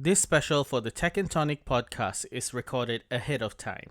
This special for the Tech and Tonic podcast is recorded ahead of time.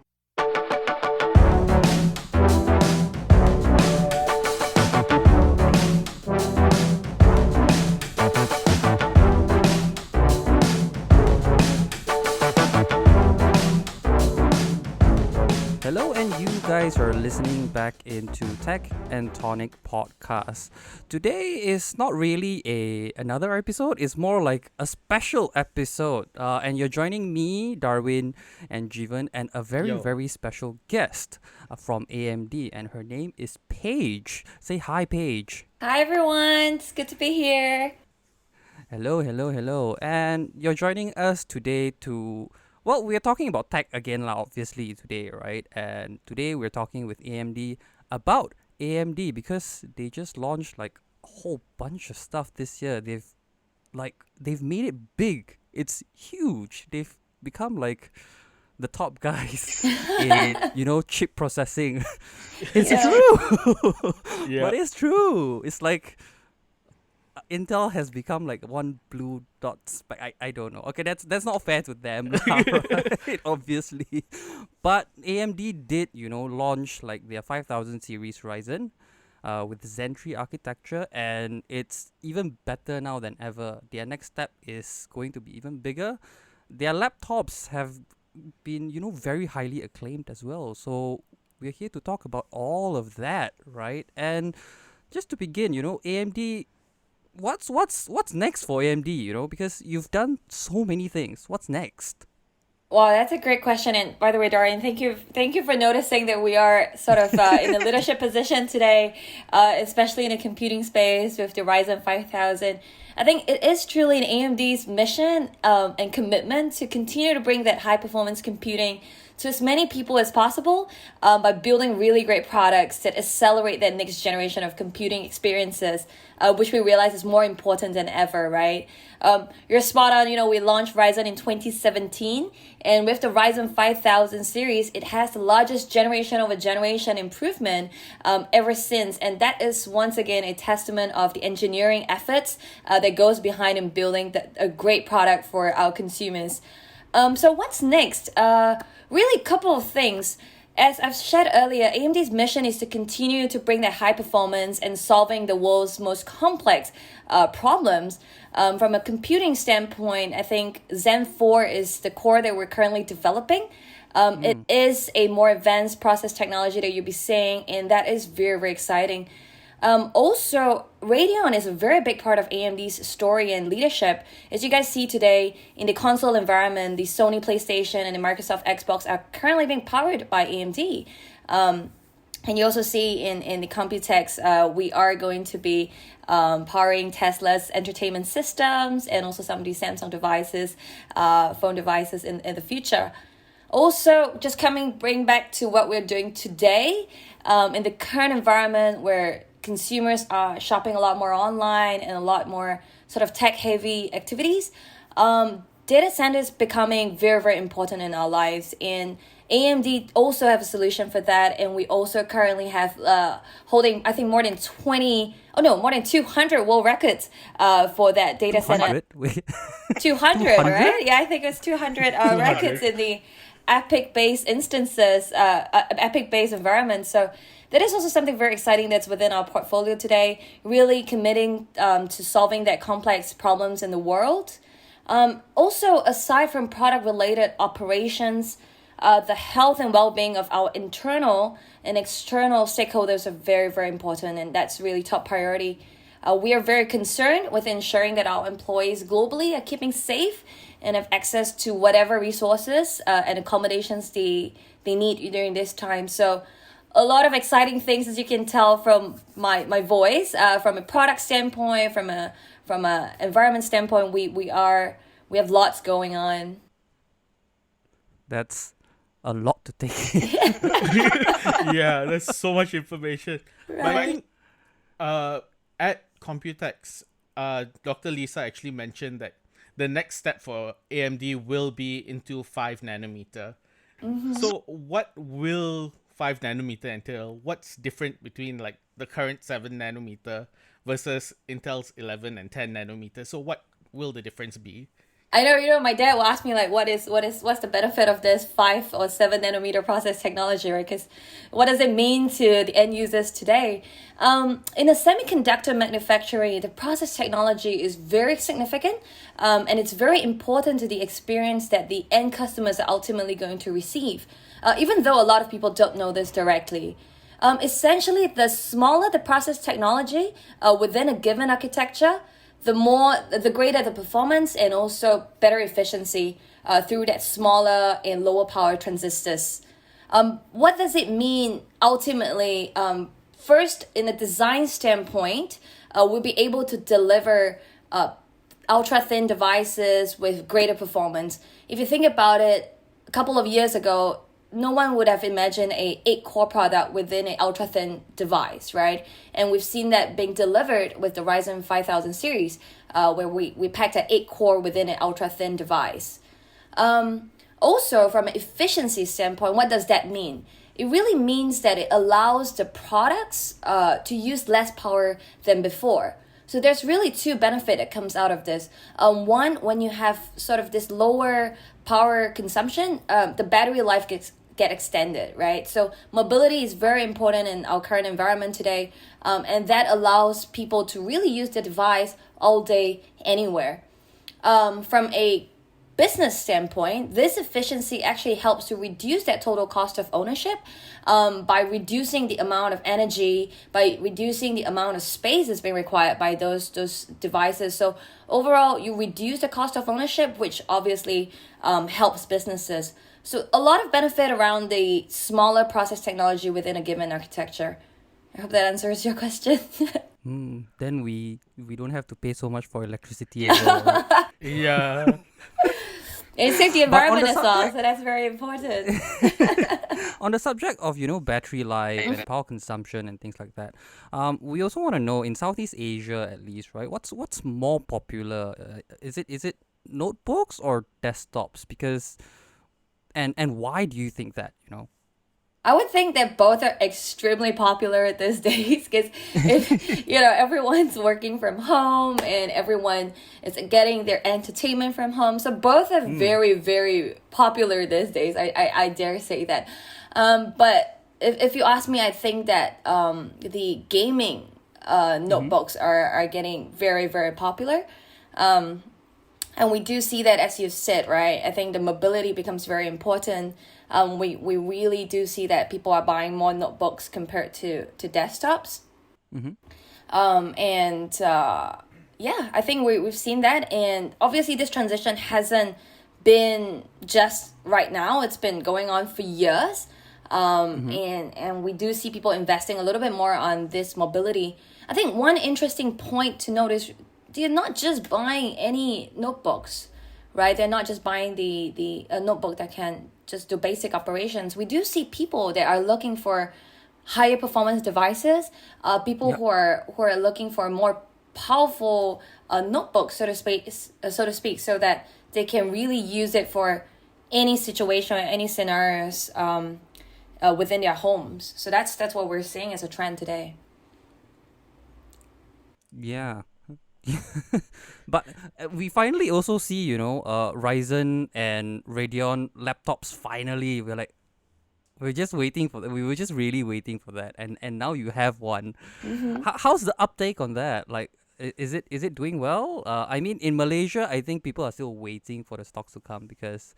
Hello, and you guys are listening back into Tech and Tonic podcast. Today is not really another episode; it's more like a special episode. And you're joining me, Darwin, and Jeevan, and a very special guest from AMD, and her name is Paige. Say hi, Paige. Hi everyone, it's good to be here. Hello, and you're joining us today to. Well, we're talking about tech again, obviously, today, right? And today we're talking with AMD about AMD because they just launched like a whole bunch of stuff this year. They've made it big. It's huge. They've become like the top guys in chip processing. It's true. Yeah. But it's true. It's like Intel has become like one blue dot spec. I don't know. Okay, that's not fair to them, right? Obviously. But AMD did, launch like their 5000 series Ryzen with Zen 3 architecture, and it's even better now than ever. Their next step is going to be even bigger. Their laptops have been, very highly acclaimed as well. So we're here to talk about all of that, right? And just to begin, AMD, what's next for AMD, because you've done so many things. What's next? Wow, that's a great question. And by the way, Dorian, thank you for noticing that we are sort of in a leadership position today, especially in the computing space with the Ryzen 5000. I think it is truly an AMD's mission and commitment to continue to bring that high performance computing to as many people as possible by building really great products that accelerate that next generation of computing experiences, which we realize is more important than ever, right? You're spot on. We launched Ryzen in 2017, and with the Ryzen 5000 series, it has the largest generation over generation improvement ever since. And that is once again a testament of the engineering efforts that goes behind in building a great product for our consumers. So what's next? Really a couple of things. As I've shared earlier, AMD's mission is to continue to bring that high performance and solving the world's most complex problems. From a computing standpoint, I think Zen 4 is the core that we're currently developing. It is a more advanced process technology that you'll be seeing, and that is very exciting. Also, Radeon is a very big part of AMD's story and leadership. As you guys see today in the console environment, the Sony PlayStation and the Microsoft Xbox are currently being powered by AMD. And you also see in the Computex, we are going to be powering Tesla's entertainment systems and also some of these Samsung devices, phone devices in the future. Also, just bring back to what we're doing today in the current environment where consumers are shopping a lot more online and a lot more sort of tech-heavy activities. Data centers becoming very important in our lives, and AMD also have a solution for that. And we also currently have holding, I think, more than 200 world records for that data 200? Center. 200, right? Yeah, I think it's 200 records in the Epic-based instances, Epic-based environment. So that is also something very exciting that's within our portfolio today, really committing to solving that complex problems in the world. Also, aside from product-related operations, the health and well-being of our internal and external stakeholders are very important, and that's really top priority. We are very concerned with ensuring that our employees globally are keeping safe and have access to whatever resources and accommodations they need during this time. So a lot of exciting things, as you can tell from my voice, from a product standpoint, from a environment standpoint, we have lots going on. That's a lot to take. Yeah, there's so much information. Right. But I think at Computex, Dr. Lisa actually mentioned that the next step for AMD will be into 5 nanometer. Mm-hmm. So what will 5 nanometer entail? What's different between like the current 7 nanometer versus Intel's 11 and 10 nanometer? So what will the difference be? I know, my dad will ask me like, what's the benefit of this 5 or 7 nanometer process technology, right? Because what does it mean to the end users today? In a semiconductor manufacturing, the process technology is very significant, and it's very important to the experience that the end customers are ultimately going to receive, even though a lot of people don't know this directly. Essentially, the smaller the process technology within a given architecture, the greater the performance and also better efficiency through that smaller and lower power transistors. What does it mean ultimately? First, in a design standpoint, we'll be able to deliver ultra thin devices with greater performance. If you think about it, a couple of years ago, no one would have imagined a 8-core product within an ultra-thin device, right? And we've seen that being delivered with the Ryzen 5000 series, where we packed an 8-core within an ultra-thin device. Also, from an efficiency standpoint, what does that mean? It really means that it allows the products to use less power than before. So there's really two benefits that comes out of this. One, when you have sort of this lower power consumption, the battery life get extended, right? So mobility is very important in our current environment today, and that allows people to really use the device all day, anywhere. From a business standpoint, this efficiency actually helps to reduce that total cost of ownership by reducing the amount of energy, by reducing the amount of space that's being required by those devices. So overall, you reduce the cost of ownership, which obviously helps businesses. So a lot of benefit around the smaller process technology within a given architecture. I hope that answers your question. Then we don't have to pay so much for electricity as well. Right? Yeah. It saves the environment as well, so that's very important. On the subject of battery life and power consumption and things like that, we also want to know, in Southeast Asia at least, right? What's more popular? Is it notebooks or desktops? Because and why do you think that? I would think that both are extremely popular these days because if everyone's working from home and everyone is getting their entertainment from home, so both are very, very popular these days. I dare say that. But if you ask me, I think that the gaming notebooks are getting very, very popular. And we do see that, as you said, right? I think the mobility becomes very important. We really do see that people are buying more notebooks compared to desktops. I think we've seen that. And obviously this transition hasn't been just right now. It's been going on for years. And we do see people investing a little bit more on this mobility. I think one interesting point to note is they're not just buying any notebooks, right? They're not just buying the notebook that can just do basic operations. We do see people that are looking for higher performance devices, people who are looking for more powerful notebooks, so to speak, so that they can really use it for any situation or any scenarios within their homes. So that's what we're seeing as a trend today. Yeah. But we finally also see, Ryzen and Radeon laptops finally. We were just really waiting for that. And now you have one. How's the uptake on that? Like, is it doing well? I mean, in Malaysia, I think people are still waiting for the stocks to come because,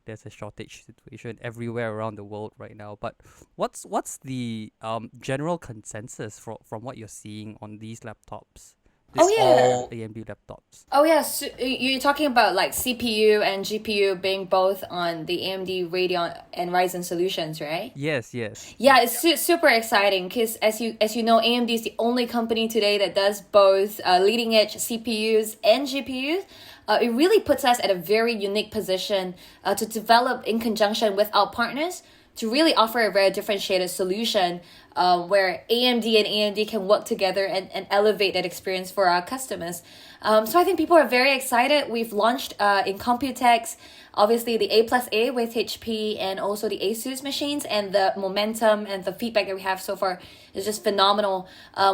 there's a shortage situation everywhere around the world right now. But what's the general consensus from what you're seeing on these laptops? All AMD laptops. Oh yeah, so you're talking about like CPU and GPU being both on the AMD Radeon and Ryzen solutions, right? Yes. Yeah, it's super exciting because as you know, AMD is the only company today that does both leading edge CPUs and GPUs. It really puts us at a very unique position to develop in conjunction with our partners to really offer a very differentiated solution where AMD and AMD can work together and elevate that experience for our customers. So I think people are very excited. We've launched in Computex, obviously the A+A with HP and also the Asus machines, and the momentum and the feedback that we have so far is just phenomenal.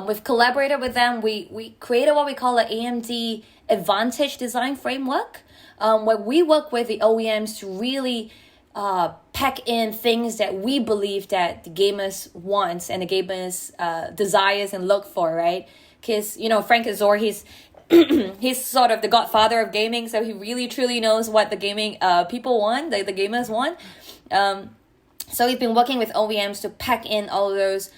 We've collaborated with them. We created what we call an AMD Advantage Design Framework. where we work with the OEMs to really pack in things that we believe that the gamers wants and the gamers desires and look for, right? Because, Frank Azor, he's he's sort of the godfather of gaming, so he really truly knows what the gaming people want, the gamers want. So he's been working with OEMs to pack in all those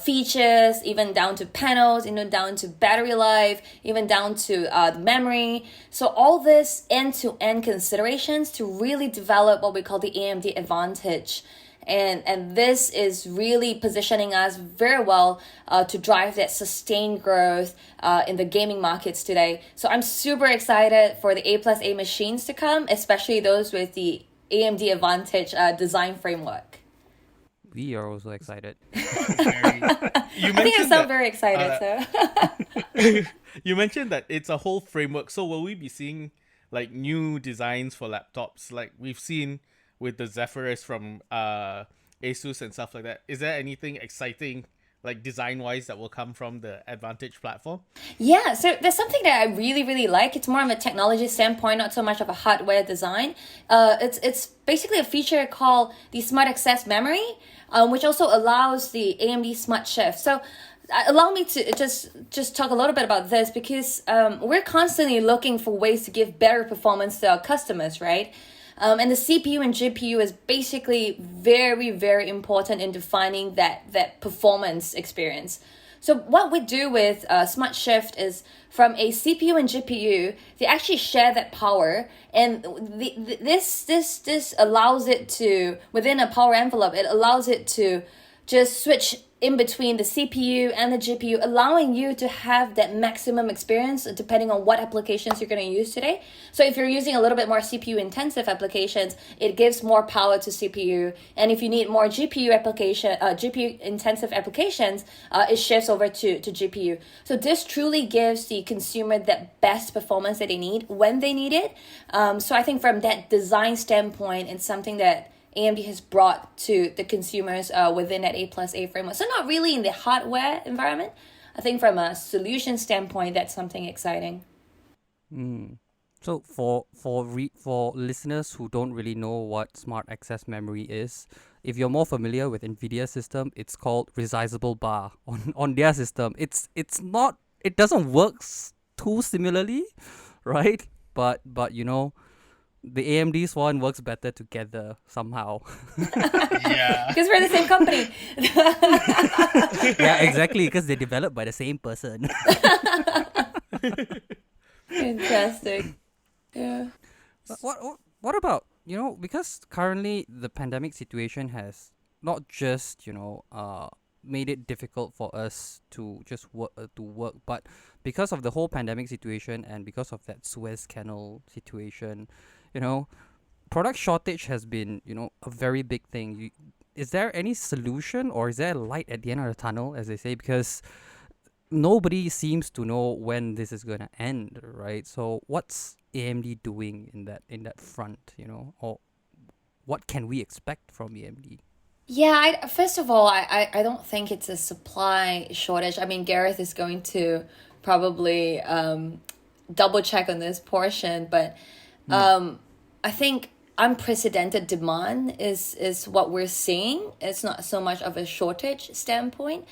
features, even down to panels, down to battery life, even down to memory. So all this end-to-end considerations to really develop what we call the AMD advantage. And this is really positioning us very well to drive that sustained growth in the gaming markets today. So I'm super excited for the A+A machines to come, especially those with the AMD Advantage design framework. We are also excited. I think I sound very excited. You mentioned that it's a whole framework. So will we be seeing like new designs for laptops, like we've seen with the Zephyrus from Asus and stuff like that? Is there anything exciting, like design-wise, that will come from the Advantage platform? Yeah, so there's something that I really, really like. It's more of a technology standpoint, not so much of a hardware design. It's basically a feature called the Smart Access Memory, which also allows the AMD Smart Shift. So allow me to just talk a little bit about this, because we're constantly looking for ways to give better performance to our customers, right? And the CPU and GPU is basically very, very important in defining that performance experience. So what we do with Smart Shift is, from a CPU and GPU, they actually share that power, and this allows it to, within a power envelope, it allows it to just switch in between the CPU and the GPU, allowing you to have that maximum experience depending on what applications you're going to use today. So if you're using a little bit more CPU intensive applications, it gives more power to CPU. And if you need more GPU intensive applications, it shifts over to GPU. So this truly gives the consumer that best performance that they need when they need it. So I think from that design standpoint, it's something that AMD has brought to the consumers within that A+A framework. So not really in the hardware environment. I think from a solution standpoint, that's something exciting. So for listeners who don't really know what Smart Access Memory is, if you're more familiar with NVIDIA system, it's called resizable bar on their system. It doesn't work too similarly, right? But the AMD's one works better together somehow. Yeah. Because we're the same company. Yeah, exactly, because they're developed by the same person. Interesting. Yeah. What about, because currently the pandemic situation has not just, made it difficult for us to just work, but because of the whole pandemic situation and because of that Suez Canal situation, product shortage has been, a very big thing. Is there any solution, or is there a light at the end of the tunnel, as they say? Because nobody seems to know when this is going to end, right? So what's AMD doing in that front, or what can we expect from AMD? Yeah, first of all, I don't think it's a supply shortage. I mean, Gareth is going to probably double check on this portion, but I think unprecedented demand is what we're seeing. It's not so much of a shortage standpoint,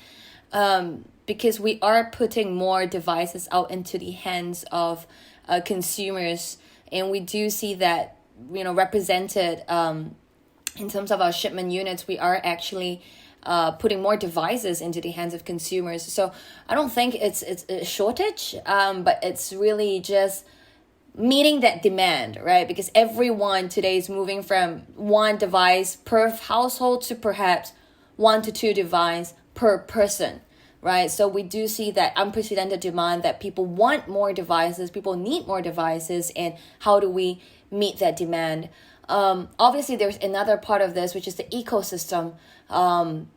because we are putting more devices out into the hands of consumers, and we do see that represented in terms of our shipment units. We are actually putting more devices into the hands of consumers. So I don't think it's a shortage, but it's really just meeting that demand, right? Because everyone today is moving from one device per household to perhaps 1 to 2 devices per person, right? So we do see that unprecedented demand, that people want more devices, people need more devices, and how do we meet that demand? Obviously, there's another part of this, which is the ecosystem. From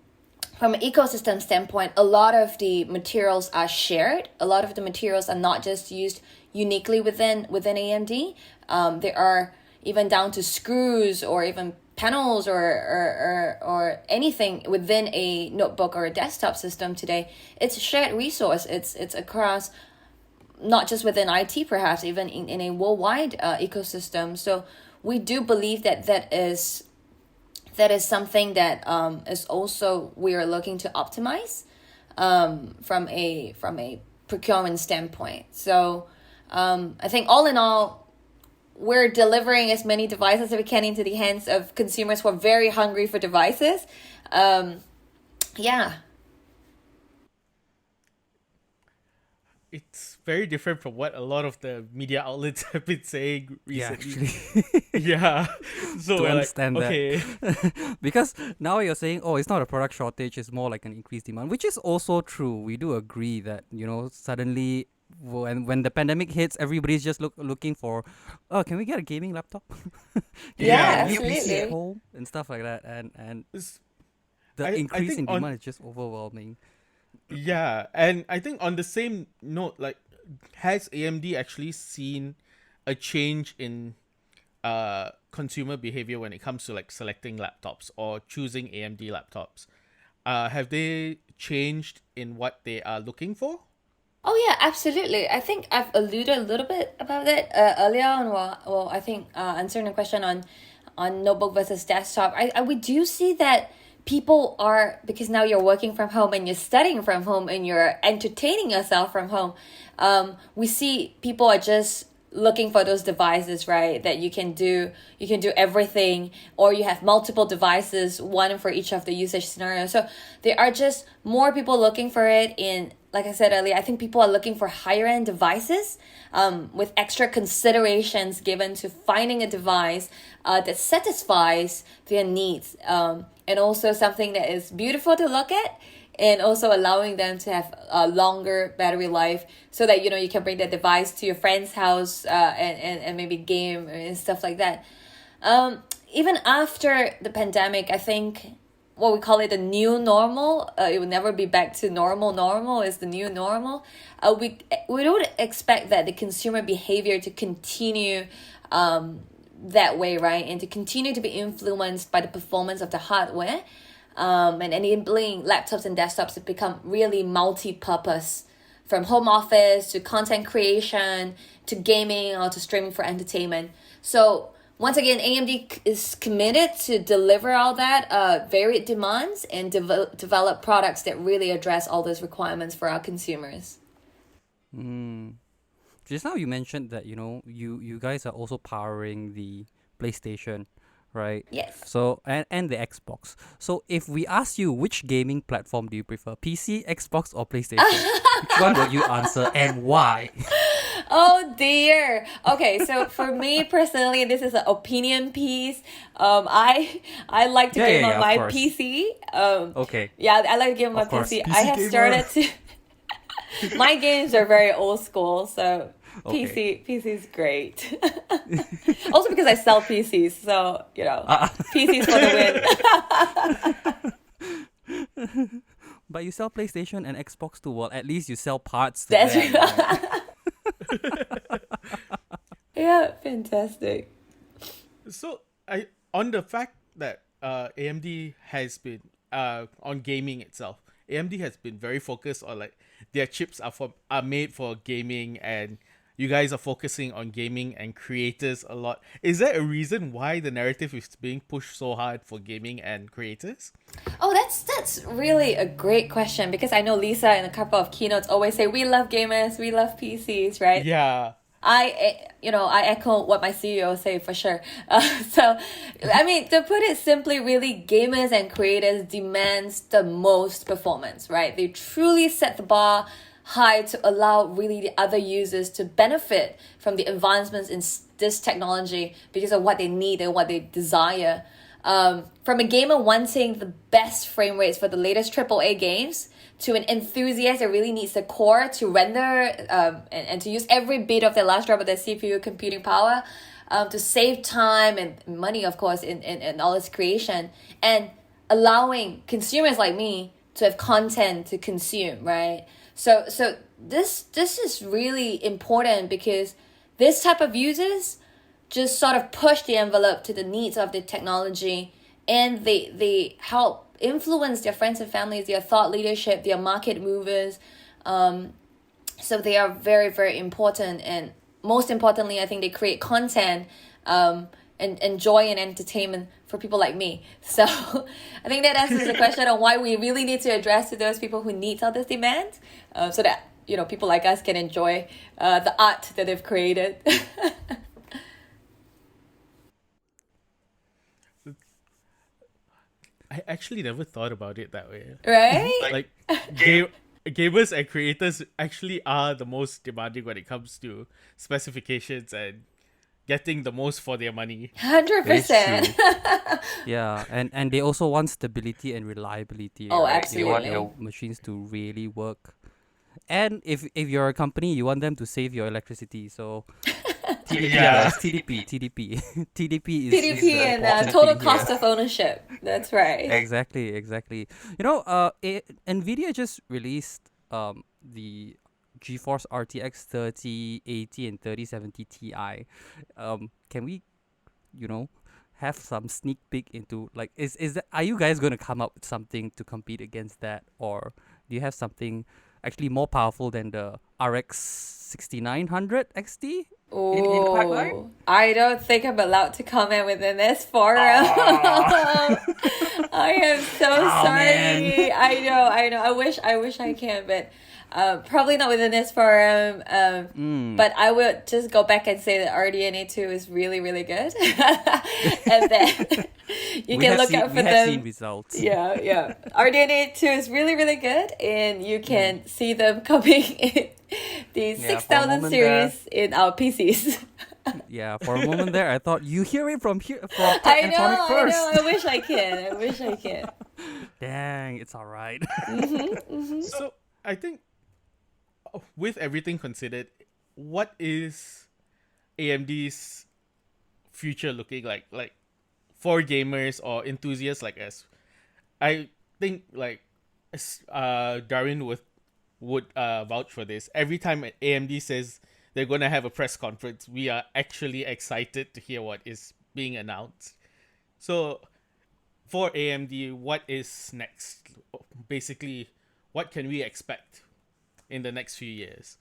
an ecosystem standpoint, a lot of the materials are shared. A lot of the materials are not just used uniquely within AMD. There are even down to screws or even panels or anything within a notebook or a desktop system today. It's a shared resource. It's across not just within IT, perhaps even in a worldwide ecosystem. So we do believe that is something that is also we are looking to optimize from a procurement standpoint. So I think all in all, we're delivering as many devices as we can into the hands of consumers who are very hungry for devices. Yeah. It's very different from what a lot of the media outlets have been saying Yeah, recently. actually. Yeah. So To we're like, understand that. okay. Because now you're saying, oh, it's not a product shortage, it's more like an increased demand, which is also true. We do agree that, suddenly when the pandemic hits, everybody's just looking for, oh, can we get a gaming laptop? Can we Yeah, get a new PC at absolutely. home and stuff like that. And It's- the I increase think in on demand is just overwhelming. Yeah, and I think on the same note, like, has AMD actually seen a change in consumer behavior when it comes to like selecting laptops or choosing AMD laptops? Have they changed in what they are looking for? Oh yeah, absolutely. I think I've alluded a little bit about it earlier on. Well, I think answering the question on notebook versus desktop. We do see that people are, because now you're working from home and you're studying from home and you're entertaining yourself from home. We see people are just looking for those devices, right? That you can do everything, or you have multiple devices, one for each of the usage scenarios. So there are just more people looking for it in, like I said earlier, I think people are looking for higher end devices with extra considerations given to finding a device that satisfies their needs, and also something that is beautiful to look at, and also allowing them to have a longer battery life, so that you can bring the device to your friend's house and maybe game and stuff like that. Even after the pandemic, I think what we call it the new normal, it will never be back to normal is the new normal. We don't expect that the consumer behavior to continue that way, right? And to continue to be influenced by the performance of the hardware, and enabling laptops and desktops to become really multi-purpose, from home office to content creation to gaming or to streaming for entertainment. So once again, AMD is committed to deliver all that varied demands and develop products that really address all those requirements for our consumers. Just now you mentioned that you guys are also powering the PlayStation, right? Yes. So and the Xbox. So if we ask you which gaming platform do you prefer, PC, Xbox, or PlayStation, which one will you answer and why? Oh dear. Okay, so for me personally, this is an opinion piece. I like to game on of my course. PC. Okay. Yeah, I like to game on my Of course, PC. PC I have gamer. started to. My games are very old school, so Okay. PC is great. Also because I sell PCs, so PCs for the win. But you sell PlayStation and Xbox too. Well, at least you sell parts to That's them. right. Yeah, fantastic. So I on the fact that AMD has been on gaming itself. AMD has been very focused on like their chips are made for gaming, and you guys are focusing on gaming and creators a lot. Is there a reason why the narrative is being pushed so hard for gaming and creators? Oh, that's really a great question, because I know Lisa in a couple of keynotes always say we love gamers, we love PCs, right? Yeah. I echo what my CEO say for sure. So, I mean, to put it simply, really, gamers and creators demands the most performance, right? They truly set the bar high to allow really the other users to benefit from the advancements in this technology because of what they need and what they desire. From a gamer wanting the best frame rates for the latest AAA games, to an enthusiast that really needs the core to render and to use every bit of their last drop of their CPU computing power to save time and money, of course, in all its creation, and allowing consumers like me to have content to consume, right? So this is really important, because this type of users just sort of push the envelope to the needs of the technology, and they help influence their friends and families, their thought leadership, their market movers, So they are very, very important. And most importantly, I think they create content and joy and entertainment for people like me. So I think that answers the question on why we really need to address to those people who need all this demand, so that, you know, people like us can enjoy the art that they've created. I actually never thought about it that way. Right? Like, gamers and creators actually are the most demanding when it comes to specifications and getting the most for their money. 100%. Yeah, and they also want stability and reliability. Oh, right? They want absolutely. their machines to really work. And if you're a company, you want them to save your electricity. So TDP, Yeah. guys, TDP. TDP is PDP the and important total thing here. cost of ownership. That's right. Exactly. You know, Nvidia just released the GeForce RTX 3080 and 3070 Ti. Can we, you know, have some sneak peek into, like, is that, are you guys going to come up with something to compete against that, or do you have something actually more powerful than the RX 6900 XT in the pipeline? Oh, I don't think I'm allowed to comment within this forum. I am so sorry. man. I know. I wish I can, but probably not within this forum. But I would just go back and say that RDNA 2 is really, really good. And then you can look out for We have them. seen results. Yeah. RDNA 2 is really, really good, and you can see them coming in the Yeah, for a 6000 moment there. series in our PCs. Yeah, for a moment there, I thought you hear it from I Tonic know, first. I wish I can. Dang, it's all right. So I think, with everything considered, what is AMD's future looking like? Like, for gamers or enthusiasts like us, I think, like, Darwin would vouch for this. Every time AMD says they're gonna have a press conference, we are actually excited to hear what is being announced. So, for AMD, what is next? Basically, what can we expect in the next few years?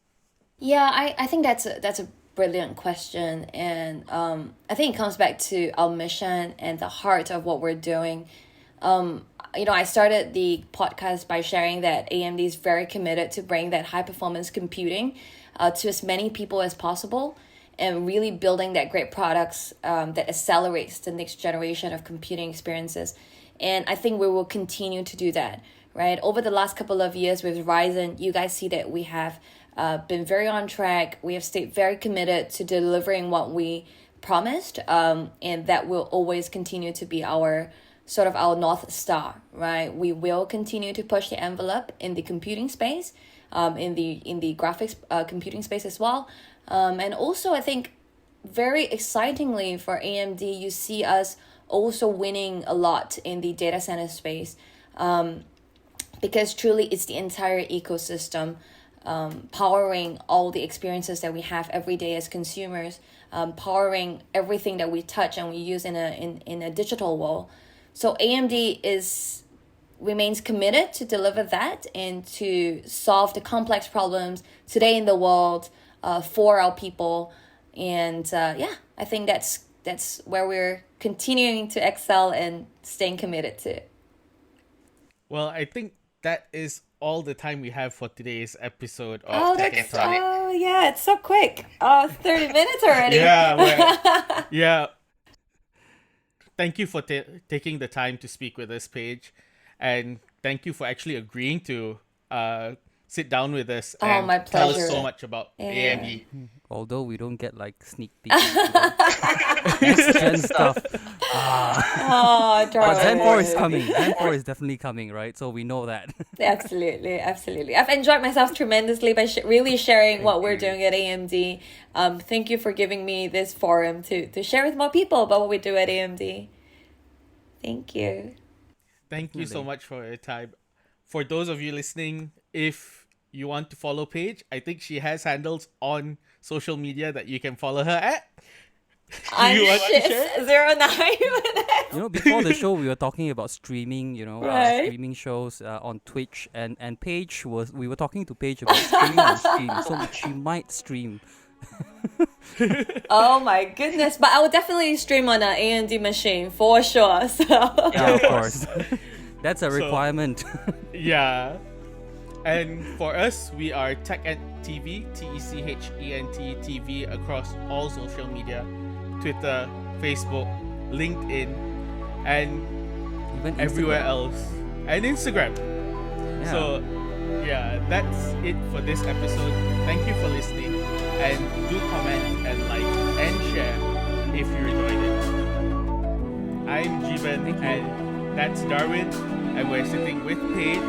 Yeah, I think that's a brilliant question, and I think it comes back to our mission and the heart of what we're doing. You know, I started the podcast by sharing that AMD is very committed to bring that high performance computing to as many people as possible, and really building that great products that accelerates the next generation of computing experiences. And I think we will continue to do that, right? Over the last couple of years with Ryzen, you guys see that we have been very on track. We have stayed very committed to delivering what we promised, and that will always continue to be our sort of our North Star, right? We will continue to push the envelope in the computing space, in the graphics computing space as well. And also, I think very excitingly for AMD, you see us also winning a lot in the data center space, because truly it's the entire ecosystem powering all the experiences that we have every day as consumers, powering everything that we touch and we use in a digital world. So AMD remains committed to deliver that and to solve the complex problems today in the world for our people. And I think that's where we're continuing to excel and staying committed to. Well, I think that is all the time we have for today's episode of Oh, techENT. yeah, it's so quick. Oh, 30 minutes already. Yeah. Thank you for taking the time to speak with us, Paige, and thank you for actually agreeing to sit down with us and my tell us pleasure. so much about AMD. Although we don't get like sneak peeks into next gen stuff. Oh, But darling. Zen 4 is coming. Zen 4 is definitely coming, right? So we know that. Absolutely. I've enjoyed myself tremendously by really sharing what we're doing at AMD. Thank you for giving me this forum to share with more people about what we do at AMD. Thank you. Thank you so much for your time. For those of you listening, if you want to follow Paige, I think she has handles on social media that you can follow her at. I'm You want to shit share? 09. Before the show, we were talking about streaming, Right. streaming shows on Twitch, and we were talking to Paige about streaming on stream, so she might stream. Oh my goodness. But I would definitely stream on an AMD machine for sure. So Yeah, of course. That's a So- requirement. Yeah. And for us, we are techENT TV, TECHENT TV across all social media, Twitter, Facebook, LinkedIn, and Even everywhere Instagram. else, and Instagram. Yeah. So, yeah, that's it for this episode. Thank you for listening, and do comment and like and share if you enjoyed it. I'm Jeevan, Thank you. and that's Darwin, and we're sitting with Paige.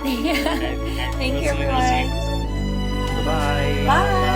thank And you we'll see you next everyone. week. Bye. Bye.